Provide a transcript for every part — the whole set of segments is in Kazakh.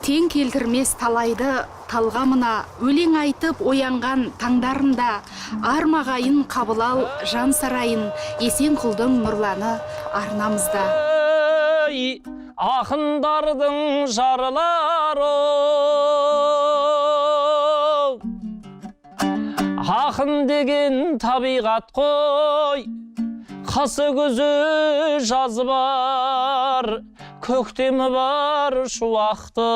Тең келтірмес талайды талғамына өлең айтып оянған таңдарында армағайын қабыл ал жан сарайын есен құлдың нұрланы арнамызда. Ақындардың жарлары, ақын деген табиғат қой, қысы күзі жазы бар, көктемі бар шуақты.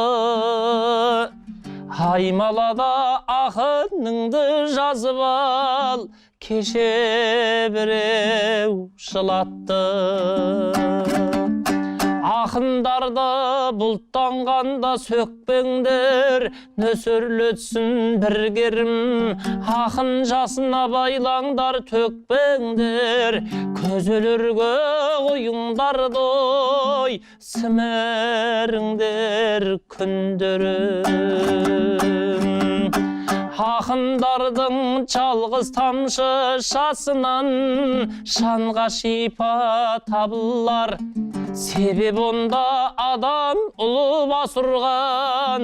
Аймалада ақыныңды жазып ал, кеше біреу жылатты. Ақындарды бұлттанғанда сөкпеңдер, нөсерлетсін бір керім. Ақын жасына байлаңдар, төкпеңдер, көзелерге қойыңдарды ой, сімеріңдер күндерім. Ақындардың жалғыз тамшы шасынан шанға шипа табылар. Себеп онда адам ұлы басырған,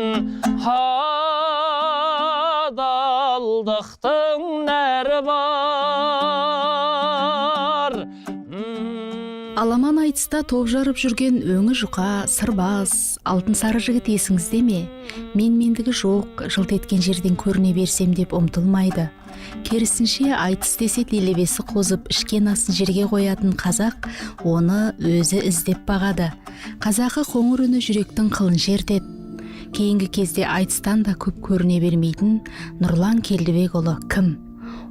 адалдықтың нәрі бар. Аламан айтыста топ жарып жүрген өңі жұқа, сырбаз, алтын сары жігіт есіңізде ме? Менмендігі жоқ, жылт еткен жерден көріне берсем деп ұмтылмайды. Керісінше айтыс десе делебесі қозып ішкен асын жерге қоятын қазақ оны өзі іздеп бағады. Қазақы қоңыр үні жүректің қылын шертеді. Кейінгі кезде айтыстан да көп көріне бермейтін Нұрлан Келдібекұлы кім?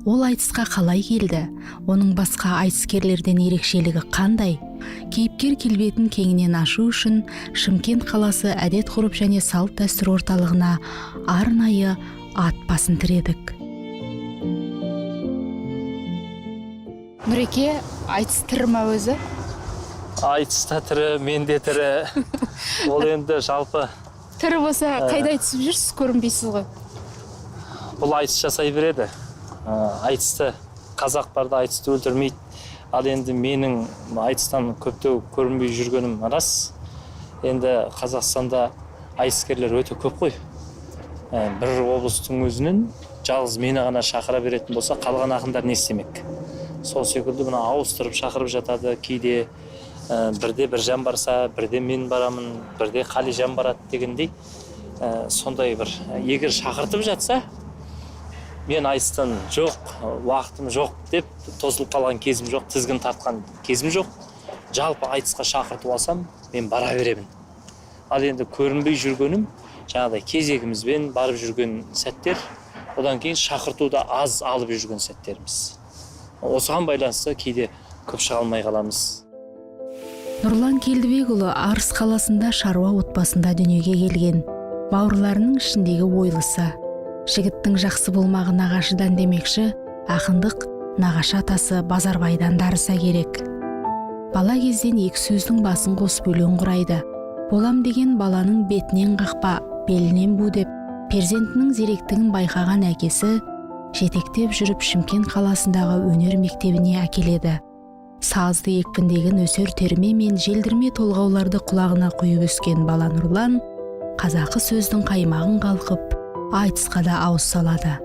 Ол айтысқа қалай келді? Оның басқа айтыскерлерден ерекшелігі қандай? Кейіпкер келбетін кеңінен ашу үшін Шымкент қаласы әдет ғұрып және салт дәстүр орталығына арнайы ат басын тіредік. Нұреке, айтыс тірі ме өзі? Айтыста тірі, менде тірі. Ол енді жалпы. Тірі болса, қайда айтысып жүрсіз, көрінбейсіз ғой? Бұл айтыс жасай береді. Айтысты, қазақ барда айтысты өлтірмейді. Ал енді менің айтыстан көптеу көрінбей жүргенім рас. Енді Қазақстанда айтыскерлер өте көп қой. Бір облыстың өзінен жалғыз мені ғана шақыра беретін болса, қалған ақындар не істемек? Сол секілді мұны ауыстырып шақырып жатады. Кейде бірде бір жан барса, бірде мен барамын, бірде Қалижан барады дегендей. Сондай бір, егер шақыртып жатса, мен айтыстан жоқ, уақытым жоқ деп тосылып қалған кезім жоқ, тізгін тартқан кезім жоқ. Жалпы айтысқа шақыртып алсам, мен бара беремін. Ал енді көрінбей жүргенім, жаңағыдай кезегімізбен барып жүрген сәттер, одан кейін шақыртуда аз алып жүрген сәттеріміз. Осыған байланысты кейде көп шыға алмай қаламыз. Нұрлан Келдібекұлы Арыс қаласында шаруа отбасында дүниеге келген. Бауырларының ішіндегі ойлысы. Жігіттің жақсы болмағы нағашыдан демекші, ақындық нағашы атасы Базарбайдан дарыса керек. Бала кезден екі сөздің басын қосып өлең құрайды. Болам деген баланың бетінен қақпа, белінен бу деп, перзентінің зеректігін байқаған әкесі жетектеп жүріп Шымкент қаласындағы өнер мектебіне әкеледі. Сазды екпіндегі нөсер терме мен желдірме толғауларды құлағына құйып өскен бала Нұрлан қазақы сөздің қаймағын қалқып, айтысқа да ауыз салады.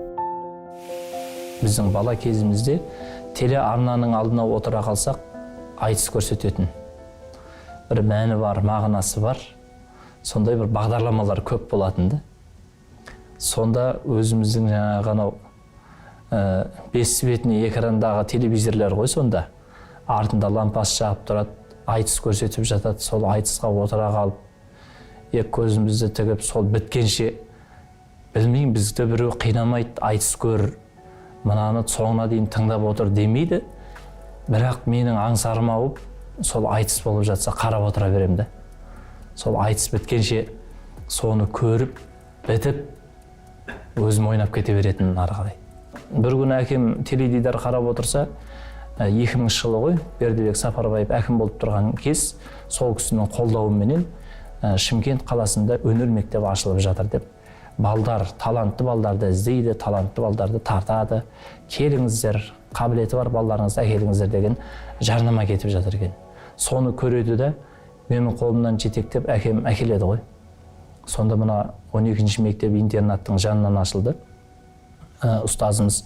Біздің бала кезімізде телеарнаның алдына отыра қалсақ, айтыс көрсететін. Бір мәні бар, мағынасы бар. Сондай бір бағдарламалар көп болатынды. Сонда өзіміздің жаңағы бес бетіне экрандағы телевизорлар ғой сонда. Артында лампасы жағып тұрады, айтыс көрсетіп жатады. Сол айтысқа отыра қалып, екі көзімізді тігіп, сол біткенше білмеймін, бізді біреу қинамайды, айтыс көр, мынаны соңына дейін тыңдап отыр демейді. Бірақ менің аңсарым ауып, сол айтыс болып жатса қарап отыра беремді. Сол айтыс біткенше соны көріп, бітіп, өзім ойнап кете беретін ары қарай. Бір күні әкем теледидар қарап отырса, 2000 жылы ғой, Бердібек Сапарбаев әкім болып тұрған кез, сол кісінің қолдауыменен Шымкент қаласында өнер мектебі ашылып жатыр деп, балдар, талантты балдарды іздейді, талантты балдарды тартады, келіңіздер, қабілеті бар балдарыңызды әкеліңіздер деген жарнама кетіп жатыр екен. Соны көреді де, менің қолымнан жетектеп әкем әкеледі ғой. Сонда мына 12-ші мектеп интернаттың жанынан ашылды. Ұстазымыз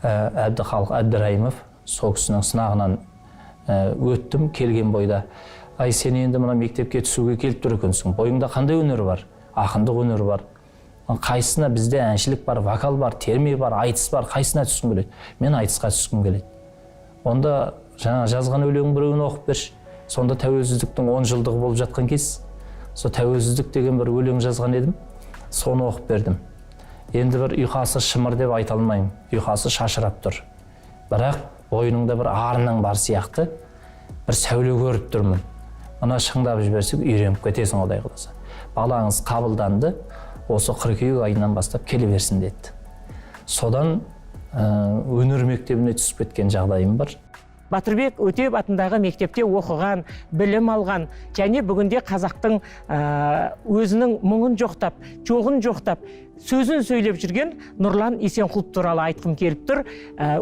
Әбдіхалық Әбдірайымов, сол кісінің сынағынан өттім, келген бойда. Ай, сен енді мына мектепке түсуге келіп тұр екенсің. Бойыңда қандай өнер бар? Ақындық өнер бар. Қайсысына бізде әншілік бар, вокал бар, терме бар, айтыс бар, қайсысына түскім келеді? Мен айтысқа түскім келеді. Онда жаңа жазған өлең біреуін оқып берші. Сонда тәуелсіздіктің 10 жылдығы болып жатқан кез. Сол тәуелсіздік деген бір өлең жазған едім. Соны оқып бердім. Енді бір ұйқасы шымыр деп айта алмаймын. Ұйқасы шашырап тұр. Бірақ бойыныңда бір арының бар сияқты бір сәуле көріп тұрмын. Ана шыңдап жіберсек үйреніп кетесің Құдай қаласа. Балаңыз қабылданды, осы қыркүйек айынан бастап келе берсін деді. Содан өнер мектебіне түсіп кеткен жағдайым бар. Батырбек Өтеп атындағы мектепте оқыған, білім алған, және бүгінде қазақтың өзінің мұңын жоқтап, жоғын жоқтап, сөзін сөйлеп жүрген Нұрлан Есенқұлов туралы айтқым келіп тұр.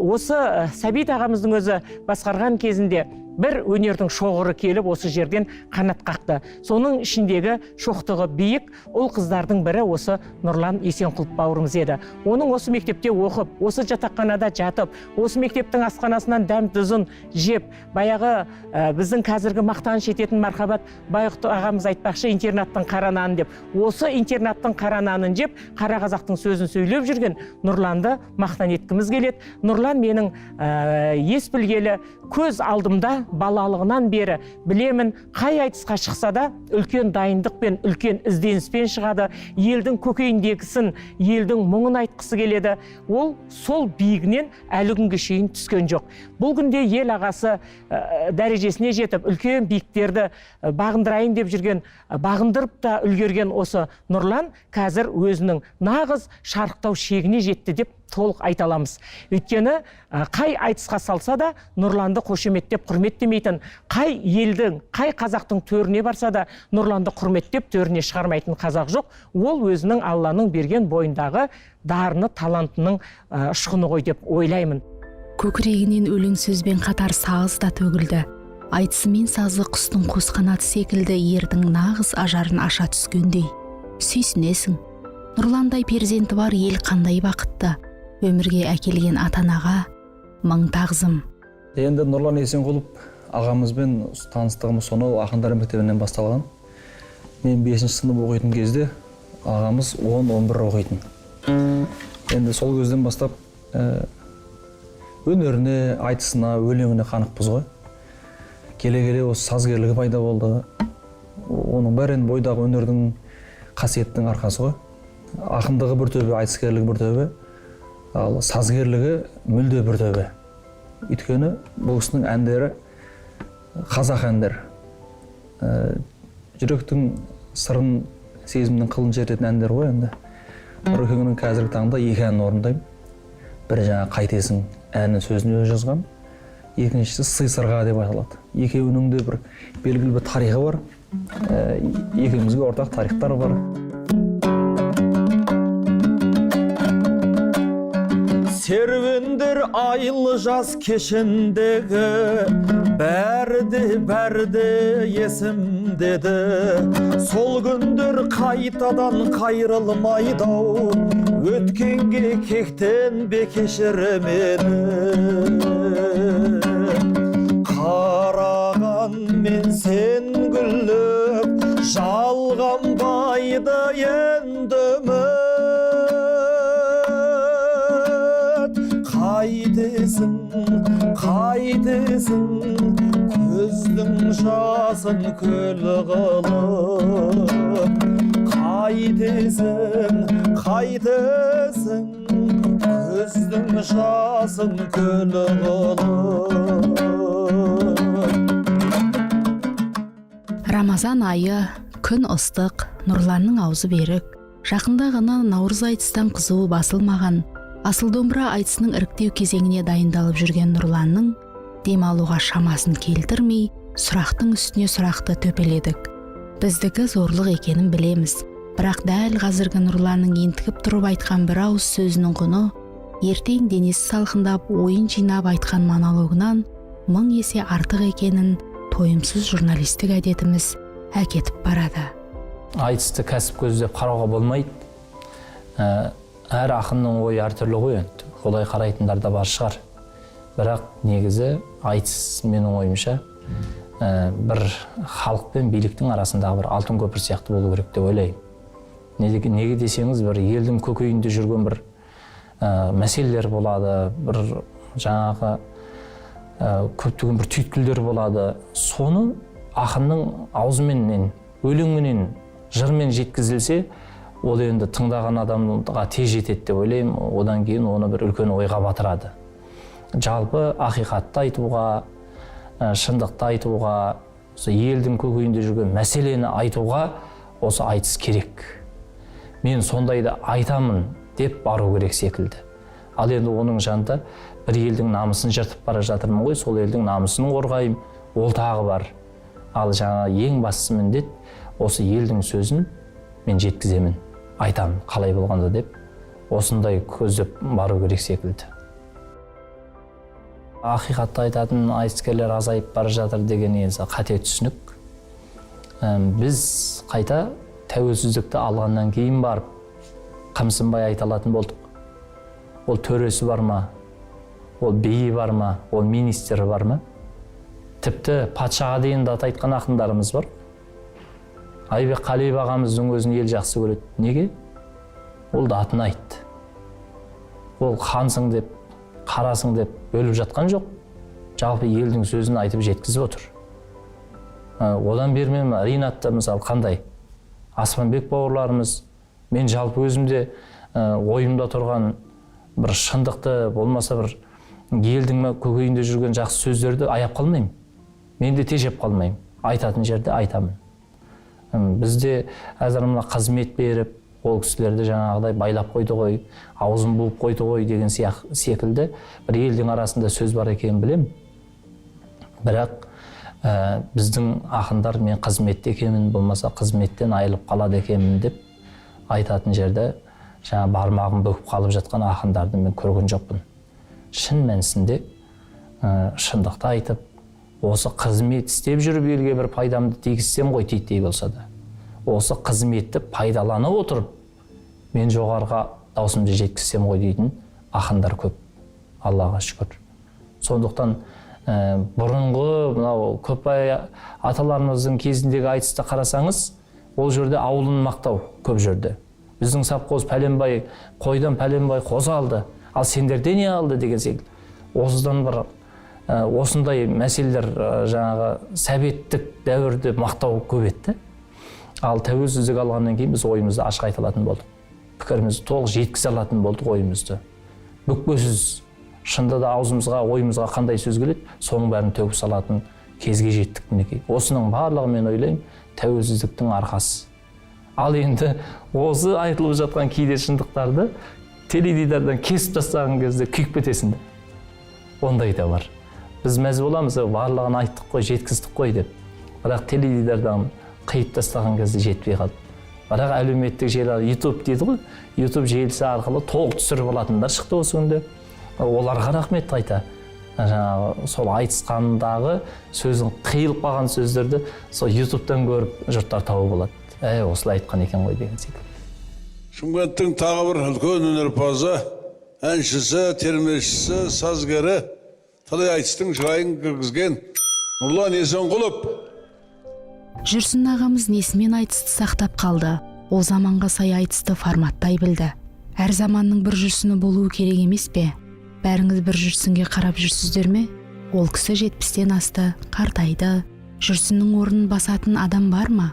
Осы Сәбит ағамыздың өзі басқарған кезінде бір өнердің шоғыры келіп осы жерден қанат қақты. Соның ішіндегі шоқтығы биік ұл қыздардың бірі осы Нұрлан Есенқұлов бауырымыз еді. Оның осы мектепте оқып, осы жатақханада жатып, осы мектептің асханасынан дәм тұзын жеп, баяғы біздің қазіргі мақтаныш ететін Мархабат Байғұт ағамыз айтпақшы интернаттың қара нанын деп, осы интернаттың қара нанын жеп, қара қазақтың сөзін сөйлеп жүрген Нұрланды мақтан еткіміз келеді. Нұрлан менің ес білгелі көз алдымда балалығынан бері білемін, қай айтысқа шықса да үлкен дайындықпен, үлкен ізденіспен шығады, елдің көкейіндегісін, елдің мұңын айтқысы келеді. Ол сол биігінен әлі күнге шейін түскен жоқ. Бұл күнде ел ағасы дәрежесіне жетіп, үлкен биіктерді бағындырайын деп жүрген, бағындырып та үлгерген осы Нұрлан қазір өзінің нағыз шарықтау шегіне жетті деп толық айта аламыз. Өйткені қай айтысқа салса да Нұрланды қошеметтеп құрметтемейтін, қай елдің, қай қазақтың төріне барса да Нұрланды құрметтеп төріне шығармайтын қазақ жоқ. Ол өзінің Алланың берген бойындағы дарыны, талантының ұшқыны ғой деп ойлаймын. Көкірегінен өлең сөзбен қатар сағыз да төгілді. Айтысымен сазы құстың қос қанаты секілді ердің нағыз ажарын аша түскендей. Сүйсінесің. Нұрландай перзенті бар ел қандай бақытты. Өмірге әкелген ата-анаға мың тағзым. Енді Нұрлан Есенқұлов ағамызбен таныстығымыз сонау ақындар мектебінен басталған. Мен 5-ші сынып оқитын кезде ағамыз 10-11 оқитын. Енді сол кезден бастап өнеріне, айтысына, өлеңіне қанықпыз ғой. Келе-келе осы сазгерлігі пайда болды. Оның бәрін бойдағы өнердің қасиеттің арқасы ғой. Ақындығы бір төбе, айтыскерлігі бір төбе, ал сазгерлігі мүлде бір төбе. Өйткені бұл кісінің әндері қазақ әндер. Жүректің сырын, сезімнің қылын жететін әндер ғой енді. Нұрекеңнің қазіргі таңда 2 әнін орындаймын. Бірі жаңа қайтесің әнін сөзін өзі жазған, екіншісі сый сырға деп айтылады. Екеуінің де бір белгілі бір тарихы бар. Екеумізге ортақ тарихтар бар. Серуендер айлы жаз кешіндегі бәрі есімдеді. Сол күндер қайтадан қайрылмайды-ау, өткенге кектен бе кешір мені. Қараған мен сен күліп, жалғанбайды енді үміт. Қайтесің, көздің жасын көл қылып. Қайтесің, көздің жасын көл қылып. Рамазан айы, күн ыстық, Нұрланның аузы берік. Жақында ғана наурыз айтыстан қызуы басылмаған, асыл домбыра айтысының іріктеу кезеңіне дайындалып жүрген Нұрланның дем алуға шамасын келтірмей, сұрақтың үстіне сұрақты төпеледік. Біздікі зорлық екенін білеміз, бірақ дәл қазіргі Нұрланның ентігіп тұрып айтқан бір ауыз сөзінің құны ертең денесі салқындап ойын жинап айтқан монологынан 1000 есе артық екенін тойымсыз журналистік әдетіміз әкетіп барады. Айтысты кәсіп көздеп қарауға болмайды. Әр ақынның ойы әртүрлі ғой, олай қарайтындар да бар шығар. Бірақ негізі айтыс менің ойымша бір халық пен биліктің арасындағы бір алтын көпір сияқты болу керек деп ойлаймын. Неге десеңіз, бір елдің көкейінде жүрген бір мәселелер болады, бір жаңағы көптеген бір түйткілдер болады. Соны ақынның аузыменен, өлеңменен, жырмен жеткізілсе, ол енді тыңдаған адамға тез жетеді деп ойлаймын. Одан кейін оны бір үлкен ойға батырады. Жалпы ақиқатты айтуға, шындықты айтуға, елдің көкейінде жүрген мәселені айтуға осы айтыс керек. Мен сондайды айтамын деп бару керек секілді. Ал енді оның жанында бір елдің намысын жыртып бара жатырмын ғой, сол елдің намысын қорғаймын, ол тағы бар. Ал жаңа ең бастысы міндет осы елдің сөзін мен жеткіземін, айтамын, қалай болғанда деп, осындай көздеп бару керек секілді. Ақиқатты айтатын айтыскерлер азайып бара жатыр деген енді қате түсінік. Біз қайта тәуелсіздікті алғаннан кейін барып қымсынбай айта алатын болдық. Ол төресі бар ма, ол биі бар ма, ол министрі бар ма? Тіпті патшаға дейін дат айтқан ақындарымыз бар. Айбек Қалиев ағамыздың өзін ел жақсы көреді. Неге? Ол да атын айтты. Ол хансың деп, қарасың деп бөліп жатқан жоқ. Жалпы елдің сөзін айтып жеткізіп отыр. Одан бермен Ринатта мысалы қандай? Аспанбек бауырларымыз, мен жалпы өзімде ойымда тұрған бір шындықты болмаса бір елдің көкейінде жүрген жақсы сөздерді аяп қалмаймын. Мен де тежеп қалмаймын. Айтатын жерде айтамын. Бізде әзір мына қызмет беріп, ол кісілерді жаңағыдай байлап қойды ғой, аузын буып қойды ғой деген секілді бір елдің арасында сөз бар екенін білем. Бірақ біздің ақындар мен қызметте екенмін, болмаса қызметтен айылып қалады екенмін деп айтатын жерде жаңа бармағын бөгіп қалып жатқан ақындарды мен көрген жоқпын. Шын мәнісінде шындықты айтып, осы қызмет істеп жүріп елге бір пайдамды тигізсем ғой титтей болса да, осы қызметті пайдаланып отырып, мен жоғарыға даусымды жеткізсем ғой дейтін ақындар көп, Аллаға шүкір. Сондықтан бұрынғы мынау көпбай аталарымыздың кезіндегі айтысты қарасаңыз, ол жерде ауылын мақтау көп жерде. Біздің совхоз пәленбай, қойдан пәленбай қозы алды, ал сендерде не алды деген секілді. Осыдан бір осындай мәселелер жаңағы советтік дәуірде мақтау көп етті. Ал тәуелсіздік алғаннан кейін біз ойымызды ашық айта алатын болдық. Пікірімізді толық жеткізе алатын болдық ойымызды. Бүкпесіз шында да аузымызға, ойымызға қандай сөз келеді, соның бәрін төгіп салатын кезге жеттік мінекей. Осының барлығы мен ойлаймын тәуелсіздіктің арқасы. Ал енді осы айтылып жатқан кейде шындықтарды теледидардан кесіп тастаған кезде күйіп кетесің. Ондай да бар. Біз мәз боламыз, барлығын айттық қой, жеткіздік қой деп. Бірақ теледидардан қиып тастаған кезде жетпей қалды. Бірақ әлеуметтік желі, YouTube дейді ғой, YouTube желісі арқылы толық түсіріп алатындар шықты осы күнде. Оларға рахмет айта. Жаңағы сол айтысқандағы сөздің қиылып қалған сөздерді сол YouTube'дан көріп жұрттар тауып болады. Осылай айтқан екен ғой деген секілді. Шымкенттің тағы бір үлкен өнерпазы, әншісі, термешісі, сазгері, талай айтыстың жайын кіргізген Нұрлан Есенқұлов. Жүрсін ағамыз несімен айтысты сақтап қалды. Ол заманға сай айтысты форматтай білді. Әр заманның бір жүрсіні болуы керек емес пе? Бәріңіз бір жүрсінге қарап жүрсіздер ме? Ол кісі 70-тен асты, қартайды. Жүрсіннің орнын басатын адам бар ма?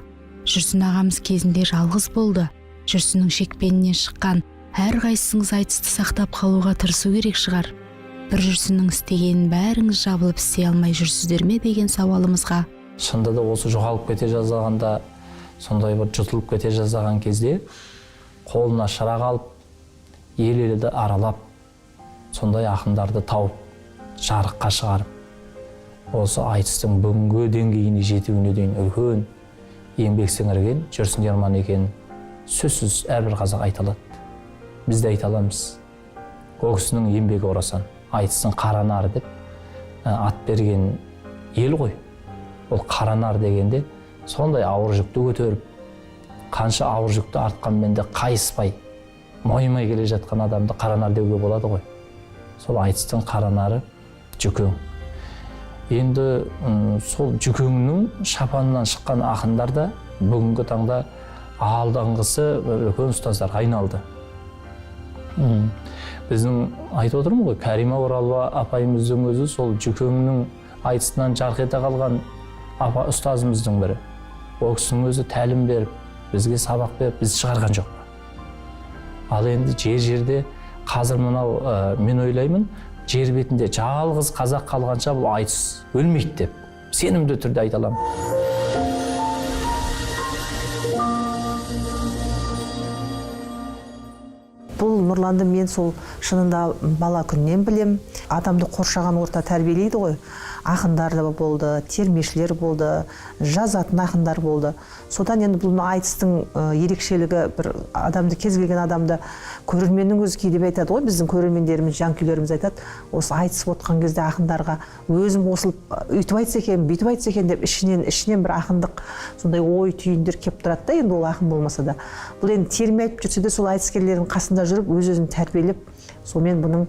Жүрсін ағамыз кезінде жалғыз болды. Жүрсіннің шекпенінен шыққан әр қайсыңыз айтысты сақтап қалуға тырысу керек шығар. Бір жүрсіннің істегенін бәріңіз жабылып істей алмай жүрсіздер ме деген сауалымызға. Шында да осы жоғалып кете жазғанда, сондай бір жұтылып кете жазған кезде қолына шырақ алып, ел-елді аралап, сондай ақындарды тауып, жарыққа шығарып, осы айтыстың бүгінгі деңгейіне жетуіне дейін үлкен еңбек сіңірген Жүрсін Ерман екен сөзсіз әрбір қазақ айта алады. Біз де айта аламыз. Ол кісінің еңбегі орасан. Айтыстың Қаранар деп ат берген ел ғой. Ол Қаранар дегенде сондай ауыр жүкті көтеріп, қанша ауыр жүкті артқанмен де қайыспай, мойымай келе жатқан адамды Қаранар деуге болады ғой. Сол айтыстың Қаранары Жүкең. Енді сол Жүкеңнің шапанынан шыққан ақындар да бүгінгі таңда алдыңғысы үлкен ұстаздарға айналды. Біздің айтып отырмын ғой, Кәрима Оралова апайымыздың өзі сол Жүкеңнің айтысынан жарқ ете қалған ұстазымыздың бірі. Ол кісінің өзі тәлім беріп, бізге сабақ беріп, біз шығарған жоқ. Ал енді жер-жерде қазір мынау мен ойлаймын, жер бетінде жалғыз қазақ қалғанша бұл айтыс өлмейді деп сенімді түрде айта аламын. Бұл Нұрланды мен сол шынында бала күннен білем. Адамды қоршаған орта тәрбиелейді ғой. Ақындар да болды, термешілер болды, жазатын ақындар болды. Содан енді бұл айтыстың ерекшелігі бір адамды, кез келген адамды көрерменнің өзі кейде айтады ғой, біздің көрермендеріміз, жанкүйерлеріміз айтады, осы айтысып отқан кезде ақындарға өзім осылып үйтіп айтса екен, бүйтіп айтса екен деп ішінен бір ақындық сондай ой түйіндер келіп тұрады да, енді ол ақын болмаса да. Бұл енді терме айтып жүрсе де сол айтыскерлердің қасында жүріп, өз-өзін тәрбиелеп, сонымен бұның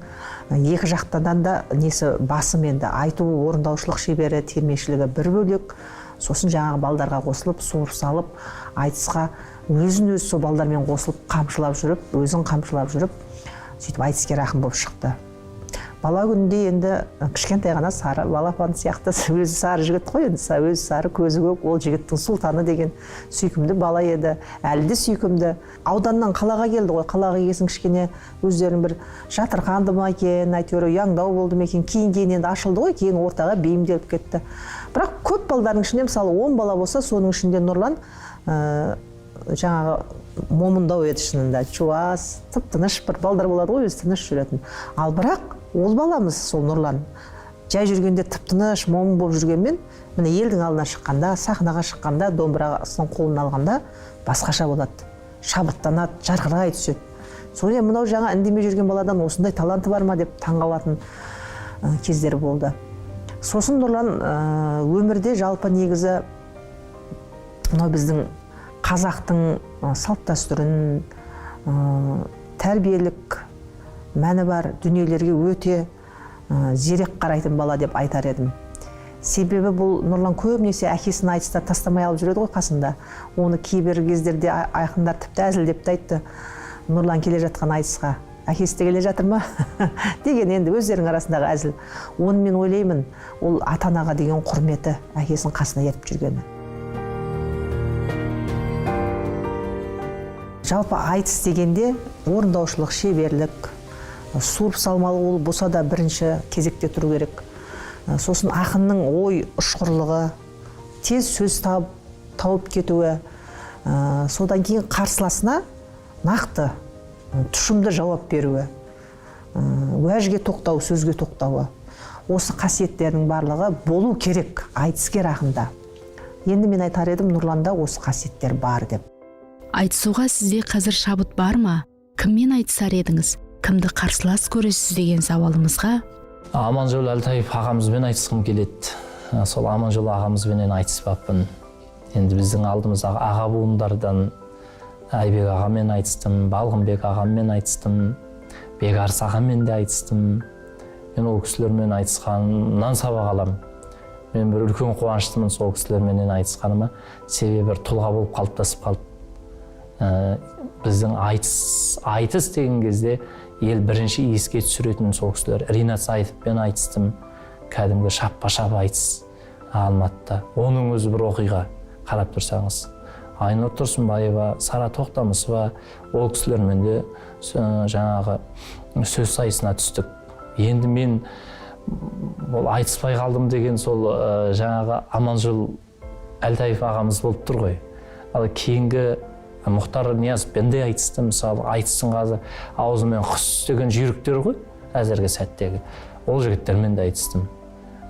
екі жақтан да несі басым енді айту, орындаушылық шебері, термешілігі бір бөлек, сосын жаңағы балдарға қосылып, суырып салып, айтысқа өзін сол балдармен қосылып, қамшылап жүріп, өзін қамшылап жүріп, сөйтіп айтыскер ақын болып шықты. Бала күнінде енді кішкентай ғана сары балапан сияқты, өзі сары жігіт қой, енді өзі сары, көзі көк, ол жігіттің сұлтаны деген сүйкімді бала еді, әлі де сүйкімді. Ауданнан қалаға келді ғой, қалаға келсін кішкене өздерінің бір жатырқанды ма екен, әйтеуір ұяңдау болды ма екен, кейін енді ашылды ғой, кейін ортаға бейімделіп кетті. Бірақ көп балдардың ішінде, мысалы 10 бала болса, соның ішінде Нұрлан жаңағы момындау еді шынында, жуас, тып-тыныш бір балдар болады ғой, өзі тыныш жүретін. Ал бірақ ол баламыз сол Нұрлан жай жүргенде тып-тыныш, момын болып жүргенмен, міне елдің алдына шыққанда, сахнаға шыққанда, домбырасын қолына алғанда басқаша болады. Шабыттанады, жарқырай түседі. Сонымен мынау жаңа үндемей жүрген баладан осындай таланты бар ма деп таңғалатын кездері болды. Сосын Нұрлан өмірде жалпы негізі мынау біздің қазақтың салт-дәстүрін, тәрбиелік мәні бар дүниелерге өте зерек қарайтын бала деп айтар едім. Себебі бұл Нұрлан көбінесе әкесін айтыста тастамай алып жүреді ғой қасында. Оны кейбір кездерде айқындар тіпті әзілдеп те айтты. Нұрлан келе жатқан айтысқа, әкесі де келе жатыр ма? деген енді өздерінің арасындағы әзіл. Оны мен ойлаймын, ол ата-анаға деген құрметі, әкесінің қасына ертіп жүргені. Жалпы айтыс дегенде орындаушылық, шеберлік, суырып салмалы ол болса да бірінші кезекте тұру керек. Сосын ақынның ой ұшқырлығы, тез сөз тауып кетуі, содан кейін қарсыласына нақты, тұшымды жауап беруі, уәжге тоқтау, сөзге тоқтауы. Осы қасиеттердің барлығы болу керек айтыскер ақында. Енді мен айтар едім, Нұрланда осы қасиеттер бар деп. Айтысуға сізде қазір шабыт бар ма? Кіммен айтысар едіңіз? Кімді қарсылас көресіз деген сауалымызға Аманжол Әлтаев ағамызбен айтысқым келеді. Сол Аманжол ағамызбенен айтыспаппын. Енді біздің алдымыздағы аға буындардан Айбек ағамен айтыстым, Балғынбек ағаммен айтыстым, Бекарыс ағамен де айтыстым. Мен ол кісілермен айтысқаннан сабақ аламын. Мен бір үлкен қуаныштымын сол кісілерменен айтысқаныма, себебі бір тұлға болып қалыптасып қалды. Біздің айтыс деген кезде ел бірінші еске түсіретін сол кісілер. Ринат Саитовпен айтыстым, кәдімгі шапpa-шап айтыс Алматыда. Оның өзі бір оқиға, қарап тұрсаңыз. Айнұр Тұрсынбаева, Сара Тоқтамысова, ол кісілермен де жаңағы сөз сайысына түстік. Енді мен ол айтыспай қалдым деген сол жаңағы Аманжол Әлтаев ағамыз болып тұр ғой. Ал кейінгі Мұхтар Ниязовпен де айтысты, мысалы, айтыстың қазы аузымен құс деген жүйріктер ғой, әзіргі сәттегі. Ол жігіттермен де айтыстым.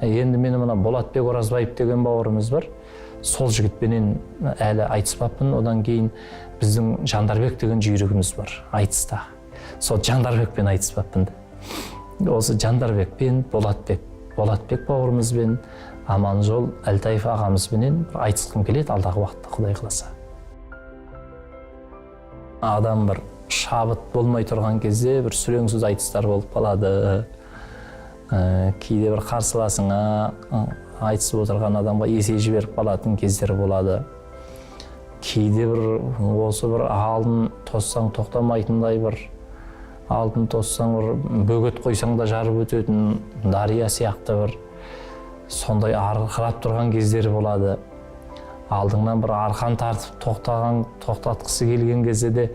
Енді мені мына Болатбек Оразбаев деген бауырымыз бар. Сол жігітпенен әлі айтыспаппын. Одан кейін біздің Жандарбек деген жүйрігіміз бар айтыста. Сол Жандарбекпен айтыспаппын. Осы Жандарбекпен Болатбек бауырымызбен Аманжол Әлтаев ағамызбенен айтысқым келеді алдағы уақытта, Құдай қаласа. Адам бір шабыт болмай тұрған кезде бір сүреңсіз айтыстар болып қалады. Кейде бір қарсыласыңа айтысып отырған адамға есе жіберіп қалатын кездер болады. Кейде бір осы бір алдын тоссаң тоқтамайтындай бір алдын тоссаң бір бөгет қойсаң да жарып өтетін дария сияқты бір сондай арқырап тұрған кездер болады. Алдыңнан бір арқан тартып тоқтатқысы келген кезде де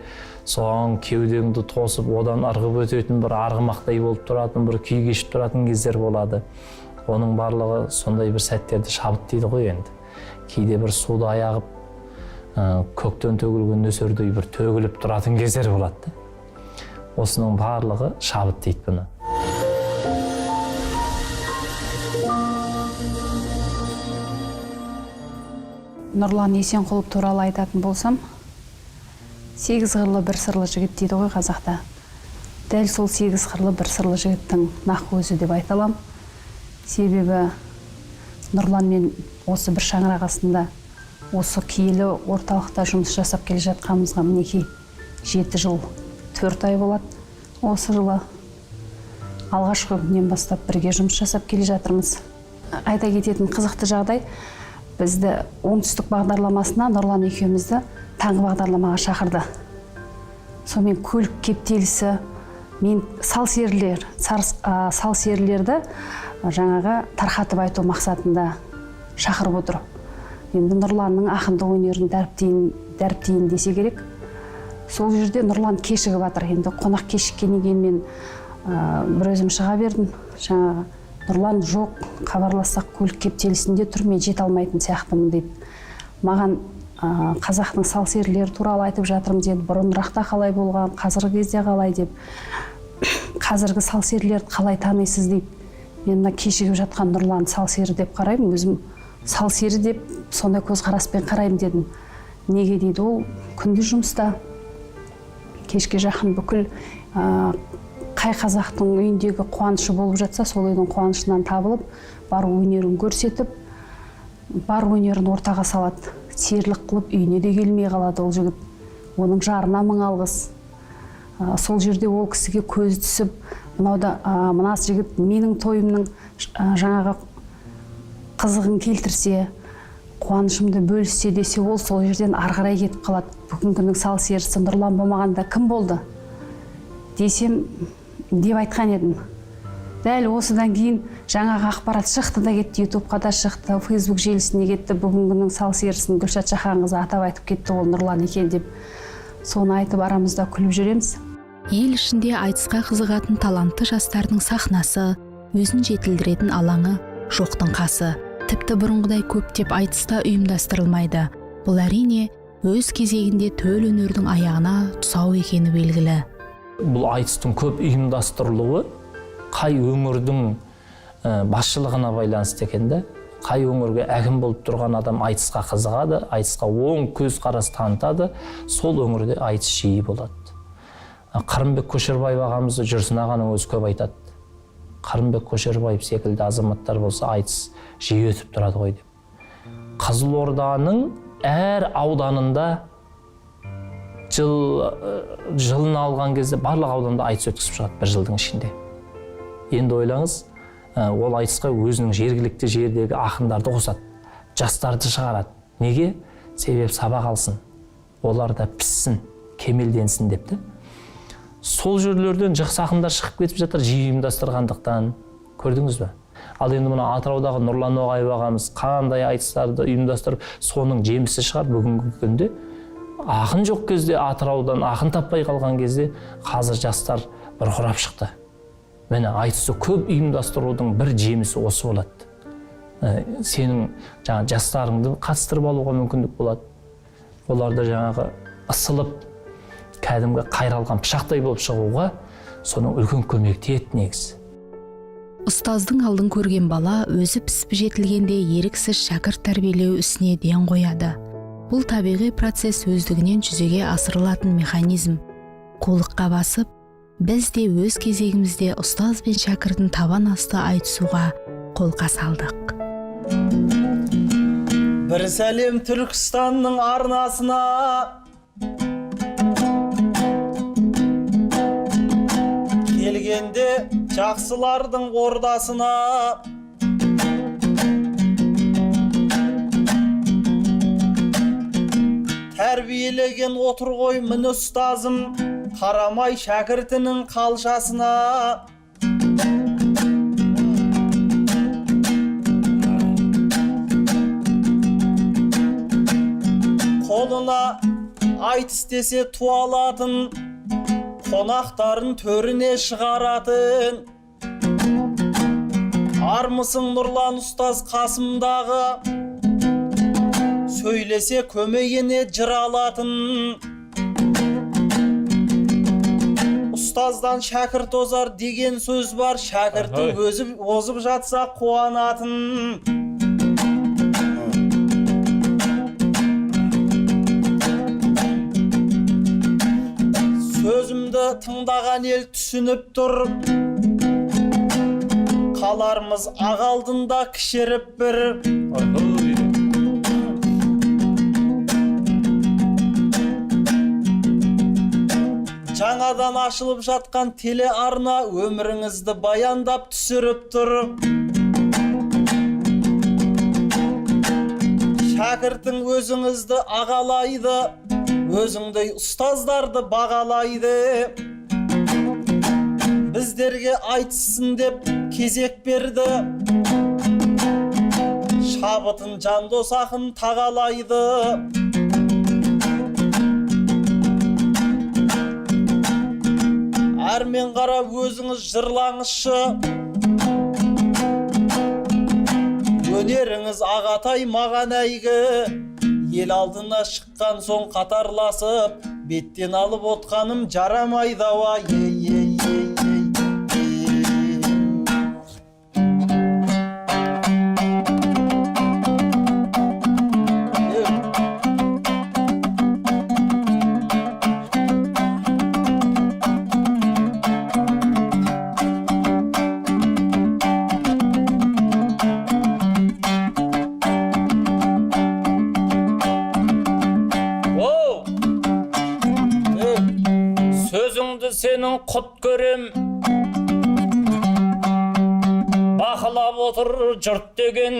соған кеудеңді тосып одан ырғып өтетін бір арғымақтай болып тұратын бір күй кешіп тұратын кездер болады. Оның барлығы сондай бір сәттерді шабыт дейді ғой енді. Кейде бір суды аяғып көктен төгілген нөсердей бір төгіліп тұратын кездер болады. Осының барлығы шабыт дейді бұны. Нұрлан Есенқұлов туралы айтатын болсам, 8 қырлы бір сырлы жігіт дейді ғой қазақта. Дәл сол 8 қырлы бір сырлы жігіттің нақ өзі деп айта аламын. Себебі Нұрлан мен осы бір шаңырақ астында осы киелі орталықта жұмыс жасап келе жатқанымызға мінекей 7 жыл 4 ай болады. Осы жылы алғашқы күннен бастап бірге жұмыс жасап келе жатырмыз. Айта кететін қызықты жағдай, бізді оңтүстік бағдарламасына Нұрлан екеумізді таңғы бағдарламаға шақырды. Сонымен көлік кептелісі, мен сал серілерді жаңағы тарқатып айту мақсатында шақырып отыр. Енді Нұрланның ақындық өнерін дәріптейін десе керек. Сол жерде Нұрлан кешігіп жатыр. Енді қонақ кешіккеннен кейін мен бір өзім шыға бердім. Жаңағы Нұрлан жоқ, хабарлассақ көлік кептелісінде тұр, мен жете алмайтын сияқтымын дейді. Маған қазақтың сал серілері туралы айтып жатырмын деді. Бұрынырақта қалай болған, қазіргі кезде қалай деп. Қазіргі сал серілерді қалай танисыз дейді. Мен мына кешігіп жатқан Нұрлан сал сері деп қараймын, өзім сал сері деп сондай көзқараспен қараймын дедім. Неге дейді, ол күнде жұмыста. Кешке жақын бүкіл қай қазақтың үйіндегі қуанышы болып жатса, сол үйдің қуанышынан табылып, бар өнерін көрсетіп, бар өнерін ортаға салады. Серлік қылып үйіне де келмей қалады ол жігіт. Оның жарына мың алғыс. Сол жерде ол кісіге көз түсіп, мына жігіт менің тойымның жаңағы қызығын келтірсе, қуанышымды бөліссе десе, ол сол жерден арғарай кетіп қалады. Бүгінгінің сал серісі Нұрлан болмағанда кім болды десем деп айтқан едім. Дәл осыдан кейін жаңағы ақпарат шықты да кетті, ютубқа да шықты, фейсбук желісіне кетті. Бүгінгінің сал серісін Гүлшат Шаханқызы атап айтып кетті, ол Нұрлан екен деп. Соны айтып арамызда күліп жүреміз. Ел ішінде айтысқа қызығатын талантты жастардың сахнасы, өзін жетілдіретін алаңы, жоқтың қасы. Тіпті бұрынғыдай көптеп айтыста ұйымдастырылмайды. Бұл әрине өз кезегінде төл өнердің аяғына тұсау екені белгілі. Бұл айтыстың көп ұйымдастырылуы қай өңірдің басшылығына байланысты екенді. Қай өңірге әкім болып тұрған адам айтысқа қызығады, айтысқа оң көзқарас танытады, сол өңірде айтыс жиі болады. Қырымбек Көшербаев ағамызды Жүрсін ағаның өзі көп айтады. Қырымбек Көшербаев секілді азаматтар болса айтыс жиі өтіп тұрады ғой деп. Қызылорданың әр ауданында жылын алған кезде барлық ауданда айтыс өткізіп шығады бір жылдың ішінде. Енді ойлаңыз, ол айтысқа өзінің жергілікті жердегі ақындарды қосады, жастарды шығарады. Неге? Себеп сабақ алсын, олар да піссін, кемелденсін депті. Сол жерлерден жақсы ақындар шығып кетіп жатыр, жиі ұйымдастырғандықтан. Көрдіңіз бе? Ал енді мына Атыраудағы Нұрлан Ноғаев ағамыз қандай айтыстарды ұйымдастырып, соның жемісі шығар бүгінгі күнде. Ақын жоқ кезде, Атыраудан ақын таппай қалған кезде, қазір жастар бір құрап шықты. Мені айтысы көп ұйымдастырудың бір жемісі осы болады. Сенің жастарыңды қатыстырып алуға мүмкіндік болады. Оларды жаңағы ысылып, кәдімгі қайралған пышақтай болып шығуға соның үлкен көмек тиеді негізі. Ұстаздың алдын көрген бала өзі пісіп жетілгенде еріксіз шәкірт тәрбиелеу ісіне ден қояды. Бұл табиғи процесс өздігінен жүзеге асырылатын механизм. Қулыққа басып, біз де өз кезегімізде ұстаз бен шәкіртін табан асты айтысуға қолқа салдық. Бір сәлем Түркістанның арнасына, келгенде жақсылардың ордасына. Тәрбиелеген отыр ғой мін ұстазым, қарамай шәкіртінің қалшасына. Қолына айтыс десе туалатын, қонақтарын төріне шығаратын. Армысың Нұрлан ұстаз қасымдағы, сөйлесе көмейіне жыр алатын. Ұстаздан шәкірт озар деген сөз бар, шәкірттің өзі озып жатса қуанатын. Сөзімді тыңдаған ел түсініп тұр, қалармыз ақ алдында кішіріп бір. Жаңадан ашылып жатқан телеарна өміріңізді баяндап түсіріп тұр. Шәкіртің өзіңізді ағалайды, өзіңдей ұстаздарды бағалайды. Біздерге айтсын деп кезек берді, шабытын Жандос ақын тағалайды. Әрмен қарап өзіңіз жырлаңызшы, өнеріңіз ағатай маған әйгі. Ел алдына шыққан соң қатарласып, беттен алып отқаным жарамайды ау. Сенің құт көрем, бақылап отыр жұрт деген.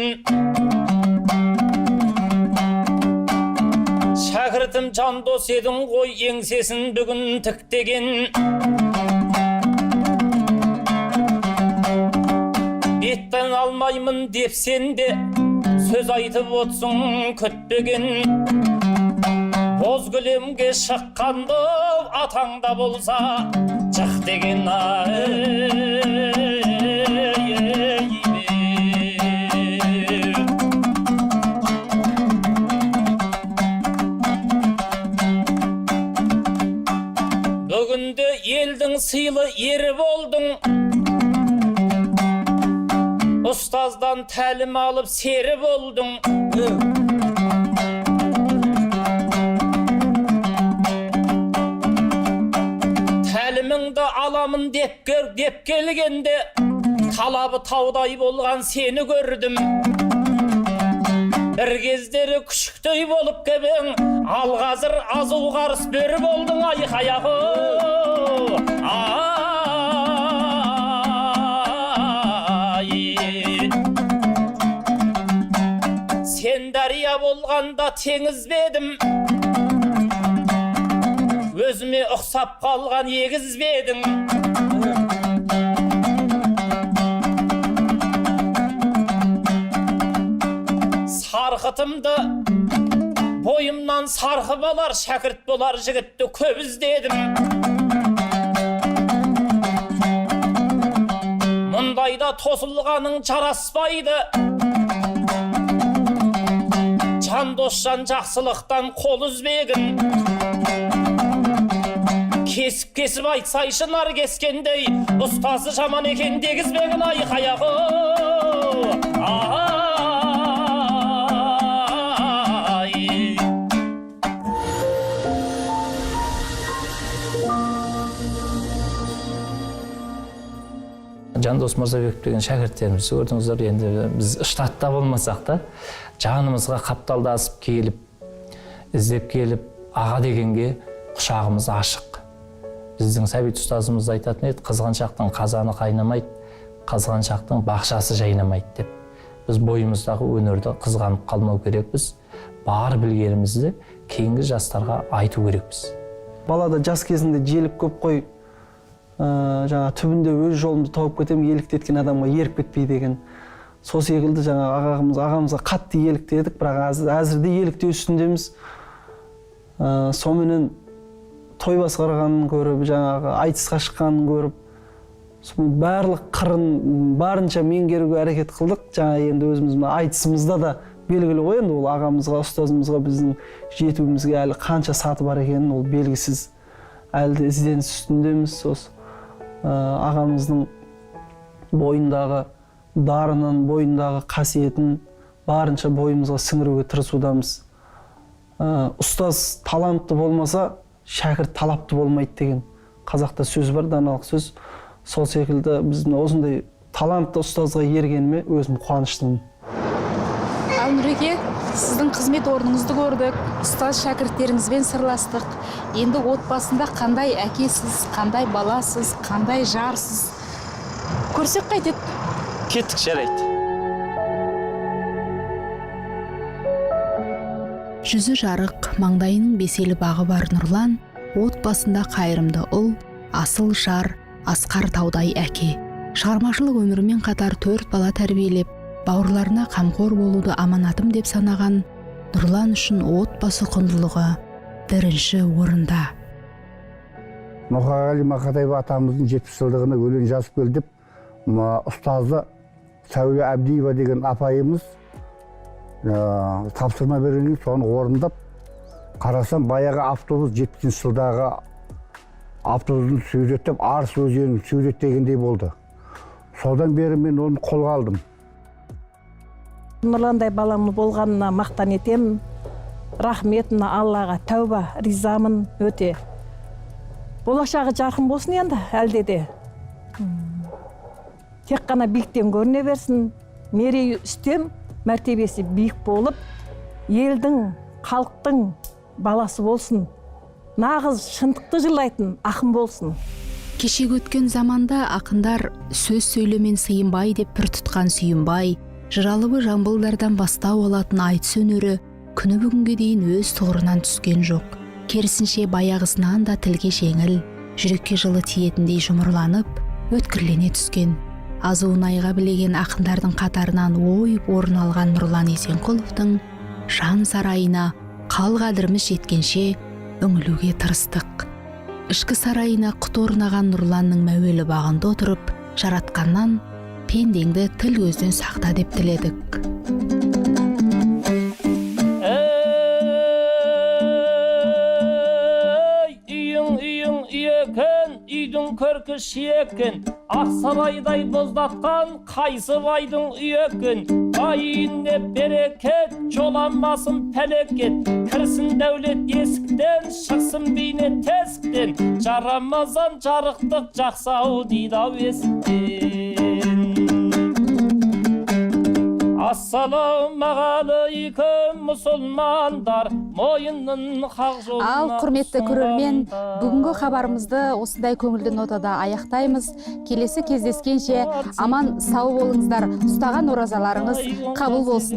Шәкіртім Жандос едің ғой, еңсесін бүгін тіктеген. Беттен алмаймын деп сен де сөз айтып отсың күтпеген. Боз кілемге шыққанды атаңда болса жық деген. Бүгінде елдің сыйлы ері болдың, ұстаздан тәлім алып сері болдың. Тәліміңді аламын деп келгенде, талабы таудай болған сені көрдім. Бір кездері күшіктей болып кебең, ал қазір азу қарыс бөрі болдың айқаяғы. Сен дария болғанда теңіз бедім, өзіме ұқсап қалған егіз бедің. Сарқытымды бойымнан сарқы болар, шәкірт болар жігітті көп іздедім. Мұндайда тосылғаның жараспайды, Жандосжан жақсылықтан қол үзбегін. Kesip айтсайшы нар кескендей, ұстазы жаман екен дегізбегін айқаяғы. Жандос Мырзабеков деген шәкірттеріміз көрдіңіздер, енді біз штатта болмасақ та жанымызға қапталдасып келіп, іздеп келіп, аға дегенге құшағымыз ашық. Біздің Сәбит ұстазымыз айтатын еді, қызғаншақтың қазаны қайнамайды, қызғаншақтың бақшасы жайнамайды деп. Біз бойымыздағы өнерді қызғанып қалмау керекпіз, бар білгенімізді кейінгі жастарға айту керекпіз. Балада жас кезінде желік көп қой, жаңа түбінде өз жолымды тауып кетем, еліктеткен адамға еріп кетпей деген. Сол секілді жаңа ағамызға қатты еліктедік, бірақ әзірде еліктеу үстіндеміз. Соменен той басқарғанын көріп, жаңағы айтысқа шыққанын көріп, барлық қырын барынша меңгеруге әрекет қылдық. Жаңа енді өзіміздің айтысымызда да белгілі ғой, енді ол ағамызға, ұстазымызға біздің жетуімізге әлі қанша саты бар екенін ол белгісіз. Әлі де ізденіс үстіндеміз. Осы ағамыздың бойындағы дарынын, бойындағы қасиетін барынша бойымызға сіңіруге тырысудамыз. Ұстаз талантты болмаса, шәкірт талапты болмайды деген қазақта сөз бар, даналық сөз. Сол секілді біздің осындай талантты ұстазға ергеніме өзім қуаныштымын. Нұреке, сіздің қызмет орныңызды көрдік, ұстаз шәкірттеріңізбен сырластық. Енді отбасында қандай әкесіз, қандай баласыз, қандай жарсыз? Көрсек қайтеді? Кеттік, жарайды. Жүзі жарық, маңдайының беселі бағы бар Нұрлан, отбасында қайырымды ұл, асыл жар, асқар таудай әке. Шығармашылық өмірімен қатар 4 бала тәрбиелеп, бауырларына қамқор болуды аманатым деп санаған Нұрлан үшін отбасы құндылығы бірінші орында. Мұқағали Мақатаев атамыздың 70 жылдығына өлең жазып келдіп, ұстазы Сәуле Әбдиева деген апайымыз тапсырма берген, соны орындап, қарасам баяғы автобус 70 жылдағы автобусын суреттеп, Арыс өзенін суреттегендей болды. Содан бері мен оны қолға алдым. Нұрландай баламның болғанына мақтан етем. Рахметіна Аллаға тәуба, ризамын өте. Болашағы жарқын болсын енді, әлде де. Тек қана биіктен көріне берсін, мерейі үстем, мәртебесі биік болып, елдің, халықтың баласы болсын. Нағыз шындықты жырлайтын ақын болсын. Кешегі өткен заманда ақындар сөз сөйлемен сыйынбай деп пір тұтқан Сүйінбай, жыралыбы жамбылдардан бастау алатын айтыс өнері күні бүгінге дейін өз тұғырынан түскен жоқ. Керісінше баяғысынан да тілге жеңіл, жүрекке жылы тиетіндей жұмырланып, өткірлене түскен. Азуын айға білеген ақындардың қатарынан ойып орын алған Нұрлан Есенқұловтың жан сарайына қал-қадіріміз жеткенше үңілуге тырыстық. Ішкі сарайына құт орнаған Нұрланның мәуелі бағында отырып, жаратқаннан пендеңді тіл көзден сақта деп тіледік. Үйдің көркі шиекін, Ақсарайдай боздатқан қайсы байдың үйекін. Байынне берекет, жоламасын пәлекет, кірсін дәулет есіктен, шықсын бейне тесіктен. Жарамазан жарықтық жақсау дейді-ау есіктен. Ассалаумағалейкум мұсылмандар, мойынның хақ жолына. Ал құрметті көрермен, бүгінгі хабарымызды осындай көңілді нотада аяқтаймыз. Келесі кездескенше аман сау болыңыздар, ұстаған оразаларыңыз қабыл болсын.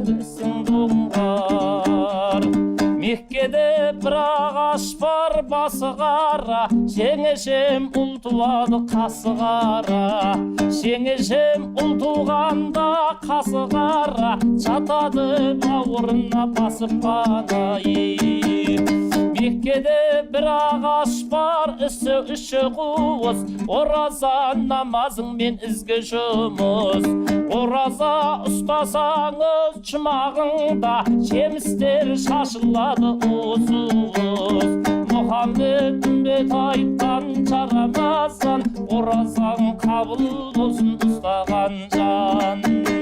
Меккеде бір ағаш бар басы қара, жеңешем ұл туады қасы қара. Жеңешем ұл туғанда қасы қара, жатады бауырына басып қана. Меккеде бір ағаш бар, үші қуыс, ораза намазыңмен ізгі жұмыс. Ораза ұстасаңыз жұмағыңда, жемістер шашылады уыз-уыз. Хамет үмбет айтқан жарамазан, оразаң қабыл болсын ұстаған жан.